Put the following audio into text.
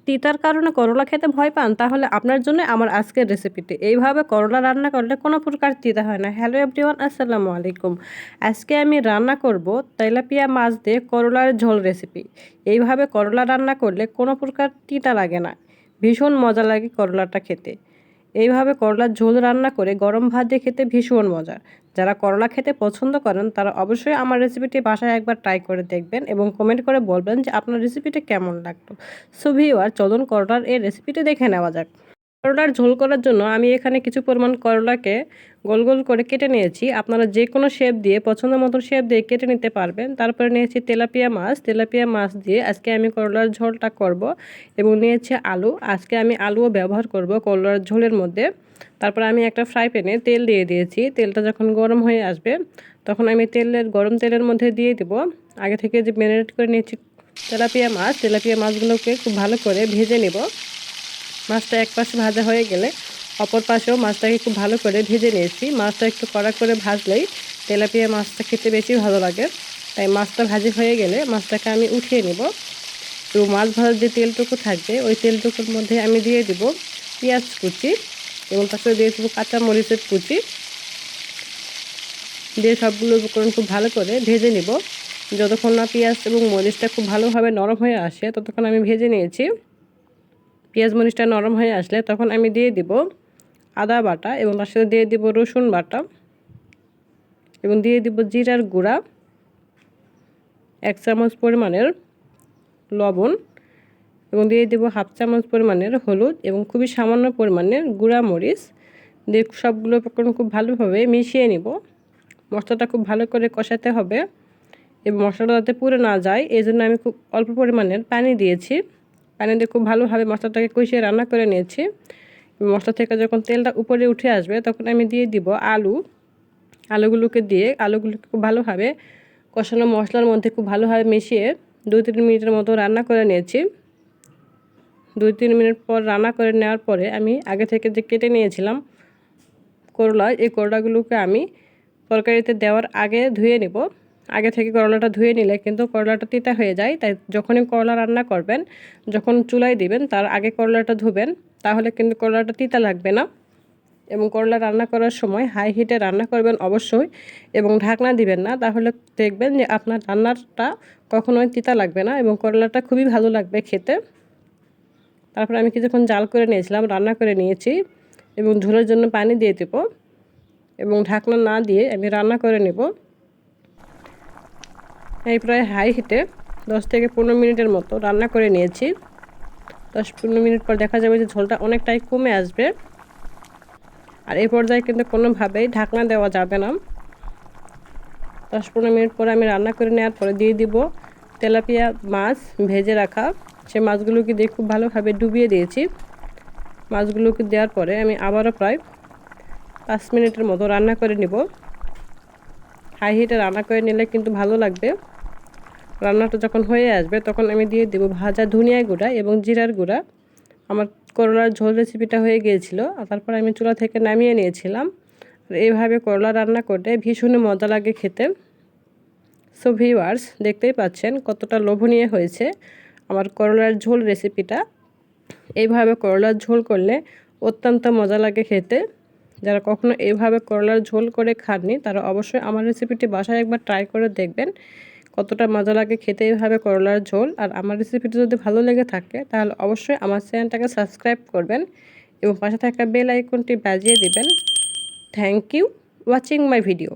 Teacher কারণে করলা খেতে ভয় পান, তাহলে আপনার জন্য আমার আজকের রেসিপিটি। এইভাবে করলা রান্না করলে কোনো প্রকার তিতা হয় না। হ্যালো এভরিওয়ান, আসসালামু আলাইকুম। আজকে আমি রান্না করব তেলাপিয়া মাছ দিয়ে করলার ঝোল রেসিপি। এইভাবে করলা রান্না করলে কোনো প্রকার তিতা লাগে না, ভীষণ মজা লাগে করলাটা খেতে। এইভাবে করলার ঝোল রান্না করে গরম ভাত দিয়ে খেতে ভীষণ মজার। যারা করলা খেতে পছন্দ করেন তারা অবশ্যই আমার রেসিপিটি বাসায় একবার ট্রাই করে দেখবেন এবং কমেন্ট করে বলবেন যে আপনার রেসিপিটা কেমন লাগলো। সো ভিউয়ার, চলুন করলার এই রেসিপিটি দেখে নেওয়া যাক। করলার ঝোল করার জন্য আমি এখানে কিছু পরিমাণ করলাকে গোল গোল করে কেটে নিয়েছি। আপনারা যে কোনো শেপ দিয়ে, পছন্দ মতো শেপ দিয়ে কেটে নিতে পারবেন। তারপরে নিয়েছি তেলাপিয়া মাছ দিয়ে আজকে আমি করলার ঝোলটা করব। এবং নিয়েছি আলু, আজকে আমি আলুও ব্যবহার করব করলার ঝোলের মধ্যে। তারপর আমি একটা ফ্রাই প্যানে তেল দিয়ে দিয়েছি। তেলটা যখন গরম হয়ে আসবে তখন আমি গরম তেলের মধ্যে দিয়ে দেব আগে থেকে যে ম্যারিনেট করে নিয়েছি তেলাপিয়া মাছগুলোকে খুব ভালো করে ভেজে নেব। মাছটা এক পাশে ভাজা হয়ে গেলে অপর পাশেও মাছটাকে খুব ভালো করে ভেজে নিয়েছি। মাছটা একটু কড়া করে ভাজলেই তেলাপিয়া মাছটা খেতে বেশি ভালো লাগে। তাই মাছটা ভাজি হয়ে গেলে মাছটাকে আমি উঠিয়ে নেব। তো মাছ ভাজার যে তেলটুকু থাকবে ওই তেলটুকুর মধ্যে আমি দিয়ে দেব পেঁয়াজ কুচি এবং তার সাথে দিয়ে দেবো কাঁচা মরিচের কুচি। দিয়ে সবগুলো উপকরণ খুব ভালো করে ভেজে নেব। যতক্ষণ না পেঁয়াজ এবং মরিচটা খুব ভালোভাবে নরম হয়ে আসে ততক্ষণ আমি ভেজে নিয়েছি। পেঁয়াজ মরিচটা নরম হয়ে আসলে তখন আমি দিয়ে দিব আদা বাটা এবং তার সাথে দিয়ে দিব রসুন বাটা এবং দিয়ে দিব জিরার গুঁড়া, 1 চামচ পরিমাণের লবণ এবং দিয়ে দেব 1/2 চামচ পরিমাণের হলুদ এবং খুবই সামান্য পরিমাণের গুঁড়া মরিচ দিয়ে সবগুলো উপকরণ খুব ভালোভাবে মিশিয়ে নিব। মশলাটা খুব ভালো করে কষাতে হবে এবং মশলাটা যাতে পুড়ে না যায় এই জন্য আমি খুব অল্প পরিমাণের পানি দিয়েছি। পানি দিয়ে খুব ভালোভাবে মশলাটাকে কষিয়ে রান্না করে নিয়েছি। মশলা থেকে যখন তেলটা উপরে উঠে আসবে তখন আমি দিয়ে দিব আলুগুলোকে খুব ভালোভাবে কষানো মশলার মধ্যে খুব ভালোভাবে মিশিয়ে 2-3 মিনিটের মতো রান্না করে নিয়েছি। 2-3 মিনিট পর রান্না করে নেওয়ার পরে আমি আগে থেকে যে কেটে নিয়েছিলাম করলা, এই করলাগুলোকে আমি তরকারিতে দেওয়ার আগে ধুয়ে নেব। আগে থেকে করলাটা ধুয়ে নিলে কিন্তু করলাটা তিতা হয়ে যায়। তাই যখনই করলা রান্না করবেন, যখন চুলায় দিবেন তার আগে করলাটা ধুবেন, তাহলে কিন্তু করলাটা তিতা লাগবে না। এবং করলা রান্না করার সময় হাই হিটে রান্না করবেন অবশ্যই এবং ঢাকনা দিবেন না, তাহলে দেখবেন যে আপনার রান্নাটা কখনোই তিতা লাগবে না এবং করলাটা খুবই ভালো লাগবে খেতে। তারপর আমি কিছুক্ষণ জাল করে নিয়েছিলাম, রান্না করে নিয়েছি এবং ঝোলের জন্য পানি দিয়ে দেব এবং ঢাকনা না দিয়ে আমি রান্না করে নেব। এই প্রায় হাই হিটে 10 থেকে 15 মিনিটের মতো রান্না করে নিয়েছি। 10-15 মিনিট পর দেখা যাবে যে ঝোলটা অনেকটাই কমে আসবে। আর এই পর্যায়ে কিন্তু কোনোভাবেই ঢাকনা দেওয়া যাবে না। 10-15 মিনিট পরে আমি রান্না করে নেওয়ার পরে দিয়ে দিব তেলাপিয়া মাছ ভেজে রাখা। সে মাছগুলোকে দিয়ে খুব ভালোভাবে ডুবিয়ে দিয়েছি। মাছগুলোকে দেওয়ার পরে আমি আবারও প্রায় 5 মিনিটের মতো রান্না করে নিব। হাই হিটে রান্না করে নিলে কিন্তু ভালো লাগবে। রান্নাটা যখন হয়ে আসবে তখন আমি দিয়ে দেব ভাজা ধনিয়া গুঁড়া এবং জিরার গুঁড়া। আমার করলার ঝোল রেসিপিটা হয়ে গিয়েছিল, আর তারপর আমি চুলা থেকে নামিয়ে নিয়েছিলাম। আর এইভাবে করলা রান্না করতে ভীষণ মজা লাগে খেতে। সো ভিউয়ার্স, দেখতেই পাচ্ছেন কতটা লোভনীয় হয়েছে আমার করলার ঝোল রেসিপিটা। এইভাবে করলার ঝোল করলে অত্যন্ত মজা লাগে খেতে। যারা কখনো এইভাবে করলার ঝোল করে খাননি তারা অবশ্যই আমার রেসিপিটি বাসায় একবার ট্রাই করে দেখবেন কতটা মজা লাগে খেতে এইভাবে করলার ঝোল। আর আমার রেসিপিটি যদি ভালো লেগে থাকে তাহলে অবশ্যই আমার চ্যানেলটাকে সাবস্ক্রাইব করবেন এবং পাশে থাকা বেল আইকনটি বাজিয়ে দিবেন। Thank you watching my video.